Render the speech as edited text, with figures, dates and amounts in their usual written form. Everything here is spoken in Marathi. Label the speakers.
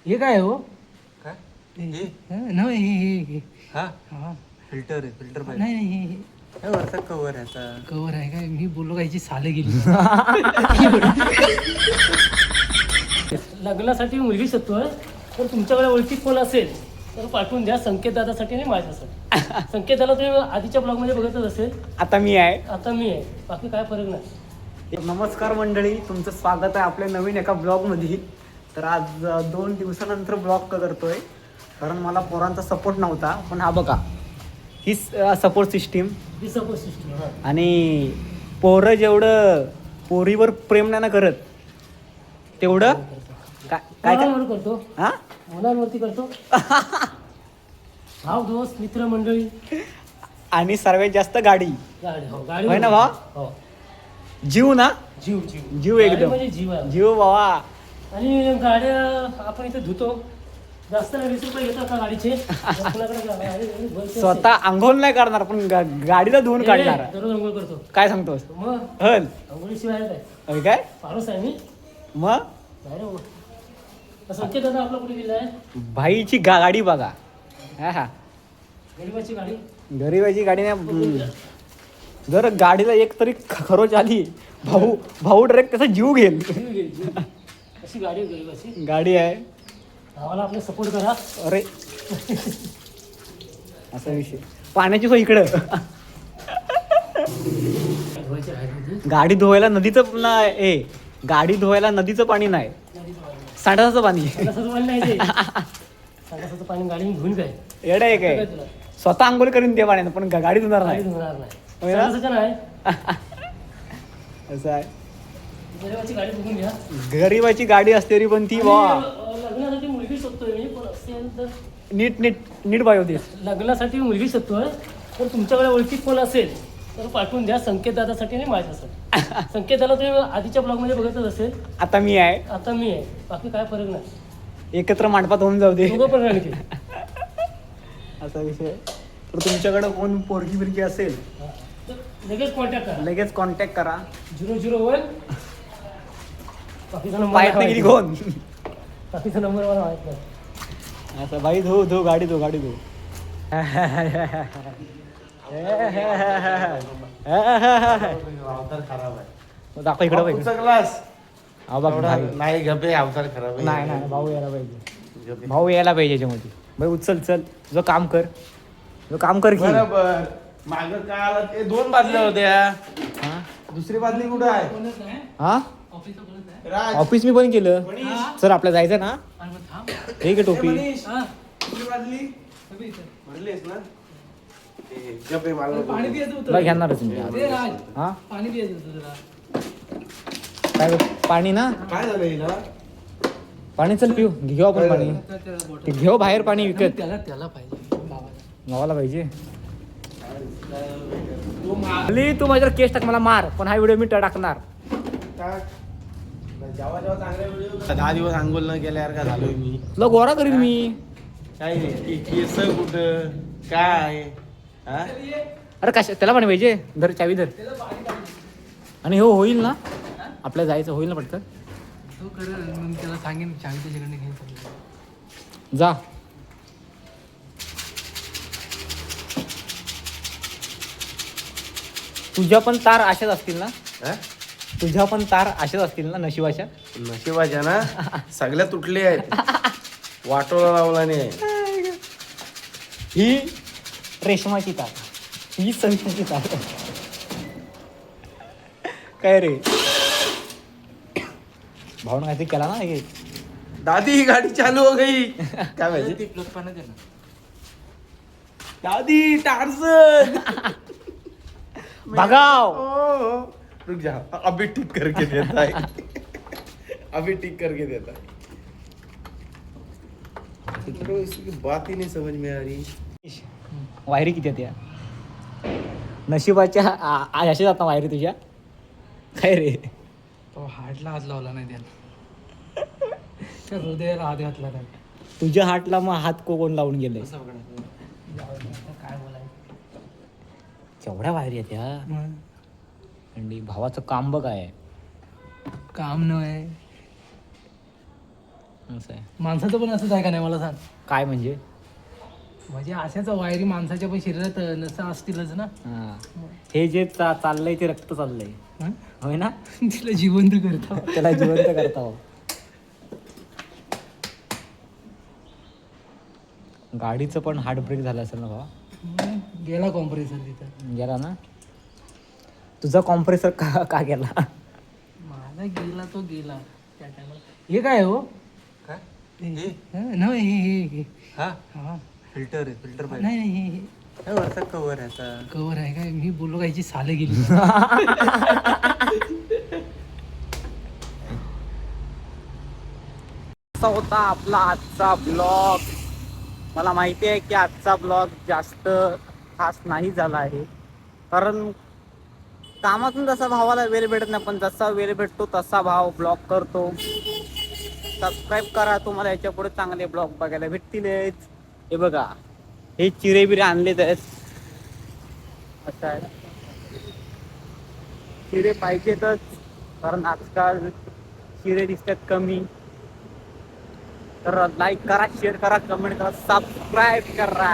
Speaker 1: हे काय हो?
Speaker 2: काय
Speaker 1: नाही हे
Speaker 2: हा
Speaker 1: हा.
Speaker 2: फिल्टर आहे, फिल्टर पाहिजे.
Speaker 1: नाही नाही हे
Speaker 2: काय वरचा कवर याचा.
Speaker 1: कवर आहे काय? मी बोललो का याची साले गेली. लग्नासाठी मुलगी शोधतोय, तर तुमच्याकडे ओळखी कोण असेल तर पाठवून द्या. संकेत दादासाठी नाही माझ्यासाठी. संकेत दादा तुम्ही आधीच्या ब्लॉगमध्ये बघतच असेल.
Speaker 3: आता मी आहे.
Speaker 1: आता मी आहे, बाकी काय फरक नाही.
Speaker 3: नमस्कार मंडळी, तुमचं स्वागत आहे आपल्या नवीन एका ब्लॉगमध्ये. तर आज 2 दिवसानंतर ब्लॉग करतोय, कारण मला पोरांचा सपोर्ट नव्हता. पण हा बघा, ही सपोर्ट सिस्टीम.
Speaker 1: ही सपोर्ट सिस्टम.
Speaker 3: आणि पोरं जेवढं पोरीवर प्रेम नाही ना करत, तेवढं काय काय
Speaker 1: मुलांवर करतो,
Speaker 3: हा
Speaker 1: मुलांवरती करतो. भाव दोस्त मित्र मंडळी
Speaker 3: आणि सर्वात जास्त गाडी.
Speaker 1: गाडी. हो गाडी
Speaker 3: होय ना भाव?
Speaker 1: हो.
Speaker 3: जीव ना,
Speaker 1: जीव जीव
Speaker 3: जीव
Speaker 1: गाडी
Speaker 3: एकदम
Speaker 1: म्हणजे जीव आहे.
Speaker 3: जीव बाबा.
Speaker 1: आणि गाड्या आपण इथे धुतो. जास्त नाही, 20 रुपये घेतात का गाडीचे.
Speaker 3: स्वतः आंघोळ नाही करणार, पण गाडीला धुवून काढणार.
Speaker 1: दररोज अंघोळ करतो.
Speaker 3: काय सांगतोस?
Speaker 1: मग
Speaker 3: हल
Speaker 1: अंघोळीशिवाय काय
Speaker 3: होय काय
Speaker 1: पारोस आहे मी.
Speaker 3: मग
Speaker 1: नाही रे हो. संकेत दादा आपला कुठे गेला आहे?
Speaker 3: भाईची गाडी बघा. हा हा,
Speaker 1: गरीबाची गाडी.
Speaker 3: गरीबाची गाडी नाही. जर गाडीला एक तरी खरोच आली, भाऊ भाऊ डायरेक्ट त्याचा जीव घेईल.
Speaker 1: जीव घे, जीव. अशी गाडी आहे गरीबाची.
Speaker 3: गाडी आहे.
Speaker 1: आम्हाला आपले सपोर्ट करा.
Speaker 3: अरे असा विषय. पाण्याची सोय इकडं.
Speaker 1: धुवायची आहे म्हणजे.
Speaker 3: गाडी धुवायला नदीचं नाही. गाडी धुवायला नदीचं पाणी नाही, सांडाचं पाणी.
Speaker 1: संडासाचं पाणी नाही ते. संडासाचं पाणी गाडी धुवून काय
Speaker 3: येडं आहे काय?
Speaker 1: तुला?
Speaker 3: स्वतः आंघोळ करून ते पाण्यानं, पण गाडी धुणार
Speaker 1: गाडी
Speaker 3: नाही.
Speaker 1: धुणार नाही.
Speaker 3: होय ना?
Speaker 1: संडासाचं नाही.
Speaker 3: असं आहे.
Speaker 1: गरीबाची गाडी धुवून घ्या.
Speaker 3: गरीबाची गाडी असते तरी पण ती वा
Speaker 1: आणि, लग्नासाठी मुलगी शोधतोय मी, पण असेल तर
Speaker 3: नीट नीट नीट बाई होती.
Speaker 1: लग्नासाठी मुलगी शोधतोय, तर तुमच्याकडे ओळखी कोण असेल तर पाठवून द्या. संकेत दादासाठी नाही माझ्यासाठी. संकेत दादा तुम्ही आधीच्या ब्लॉगमध्ये बघतच असेल.
Speaker 3: आता मी आहे.
Speaker 1: आता मी आहे, बाकी काय फरक नाही.
Speaker 3: एकत्र मांडपात होऊन जाऊ दे.
Speaker 1: दोघं पण राहते.
Speaker 3: असा विषय. तर तुमच्याकडे कोण पोरगी बिरगी असेल,
Speaker 1: लगेच कॉन्टॅक्ट करा.
Speaker 3: लगेच कॉन्टॅक्ट करा.
Speaker 1: 001. बाकीचा नंबर
Speaker 3: पायात गेली कोण.
Speaker 1: बाकीचा नंबर मला माहित नाही.
Speaker 3: असं बाई धो गाडी धो गाडी धो.
Speaker 2: अवतार खराब आहे.
Speaker 3: दाखव इकडं बाई.
Speaker 2: ग्लास
Speaker 3: हा बघ भाई.
Speaker 2: नाही गपे, अवतार खराब आहे.
Speaker 3: नाही नाही, भाऊ यायला पाहिजे.
Speaker 2: गपे.
Speaker 3: भाऊ यायला पाहिजे याच्यामध्ये. बाई उचल चल, जो काम कर, जो काम कर की.
Speaker 2: बरोबर. माग काय आला ते 2 बादल्या होत्या.
Speaker 3: हा?
Speaker 2: दुसरी बादली कुठं आहे?
Speaker 3: हा,
Speaker 1: ऑफिसला बोलत नाही.
Speaker 2: राज.
Speaker 3: ऑफिस मी पण केलं.
Speaker 2: मनीष.
Speaker 3: सर आपल्याला जायचं ना.
Speaker 1: आणि मग थांब.
Speaker 3: ठीक आहे
Speaker 2: ए,
Speaker 3: टोपी.
Speaker 2: मनीष.
Speaker 1: हा.
Speaker 2: दुसरी बादली
Speaker 1: सगळं इथं.
Speaker 2: भरलीस ना? ए, गपे मला
Speaker 1: पाणी द्यायचं
Speaker 3: तुला
Speaker 1: होतं.
Speaker 3: घेणारच मी.
Speaker 1: दे राज.
Speaker 3: हा
Speaker 1: पाणी द्यायचं होतं जरा.
Speaker 3: काय पाणी ना,
Speaker 2: काय झालं हिला?
Speaker 3: पाणी चल पिऊ. घेऊ आपण पाणी.
Speaker 1: त्याला बॉटल.
Speaker 3: ते घेऊ बाहेर पाणी विकत.
Speaker 1: त्याला पाहिजे बाबाला.
Speaker 3: गावाला पाहिजे. तू माझ्यावर केस टाक, मला मार, पण हा व्हिडिओ मी टाकणार.
Speaker 2: जेव्हा जेव्हा चांगले व्हिडिओ 10 दिवस अंघोळ न केल्या यार का झालोय मी.
Speaker 3: तुला गोरा करीन मी.
Speaker 2: काय रे केस कुठं काय हा?
Speaker 3: अरे कशा त्याला पाणी पाहिजे. धर चावी धर. आणि हो होईल ना, आपल्याला जायचं होईल ना पटकन.
Speaker 1: तो करेल, मग त्याला सांगेन चावी त्याच्याकडे घ्यायचं.
Speaker 3: जा. तुझ्या पण तार अशाच असतील ना.
Speaker 2: हा?
Speaker 3: तुझ्या पण तार अशाच असतील ना नशिबाच्या.
Speaker 2: नशिबाच्या ना सगळ्या तुटले आहेत. वाटोला लावला नाही.
Speaker 3: ही रेशमाची तार, ही संताची तार. काय रे भाऊन काहीतरी केला ना हे.
Speaker 2: दादी ही गाडी चालू हो गई. काय माहिती
Speaker 1: ते प्लग पाण्यात आहे ना.
Speaker 2: दादी टार्झन.
Speaker 3: भगाव.
Speaker 2: ओ, रुक जा, अभी ठीक करके देता है. अभी ठीक करके देता है. तो इसकी बात ही नहीं समझ में आ रही.
Speaker 3: वायरी किती आहेत या नशिबाच्या. अशा जातात वायरी तुझ्या. काय रे
Speaker 1: तो हार्टला हात लावला नाही त्याला. त्या हृदयाला हात घातला नाही.
Speaker 3: तुझ्या हातला मग हात कोण लावून गेले.
Speaker 1: असं बघा. काय बोलायचं.
Speaker 3: केवढ्या वायरी आहेत या. आणि भावाचं काम बघ आहे.
Speaker 1: काम नव्हे.
Speaker 3: असं आहे.
Speaker 1: माणसाचं पण असंच आहे का नाही मला सांग.
Speaker 3: काय म्हणजे?
Speaker 1: म्हणजे अशाच वायरी माणसाच्या पण शरीरात नसा असतीलच ना.
Speaker 3: हा. हे जे चाललंय ते रक्त चाललंय,
Speaker 1: हं?
Speaker 3: होय ना?
Speaker 1: तिला जिवंत करता.
Speaker 3: त्याला जिवंत करता हो. गाडीचं पण हार्ट ब्रेक झालं असेल ना भावा?
Speaker 1: गेला कॉम्प्रेसर तिथं.
Speaker 3: गेला ना. तुझा कॉम्प्रेसर का गेला?
Speaker 1: माझा गेला तो गेला त्या टायमाला. हे काय हो?
Speaker 2: काय
Speaker 1: नाही हे
Speaker 2: हा
Speaker 1: हा
Speaker 2: फिल्टर आहे, फिल्टर
Speaker 1: नाही नाही हे
Speaker 2: वरचा कवर आहे
Speaker 1: कवर आहे काय? मी बोललो कायची साले गेली.
Speaker 3: असा होता आपला आजचा ब्लॉग. मला माहिती आहे की आजचा ब्लॉग जास्त खास नाही झाला आहे, कारण कामातून जसा भावाला वेळ भेटत नाही, पण जसा वेळ भेटतो तसा भाव ब्लॉग करतो. सबस्क्राईब करा, तुम्हाला याच्या पुढे चांगले ब्लॉग बघायला भेटतीलच. हे बघा, हे चिरे बिरे आणलेत आहेत. असं आहे, चिरे पाहिजेतच, कारण आजकाल चिरे दिसतात कमी. तर लाईक करा, शेअर करा, कमेंट करा, सबस्क्राईब करा.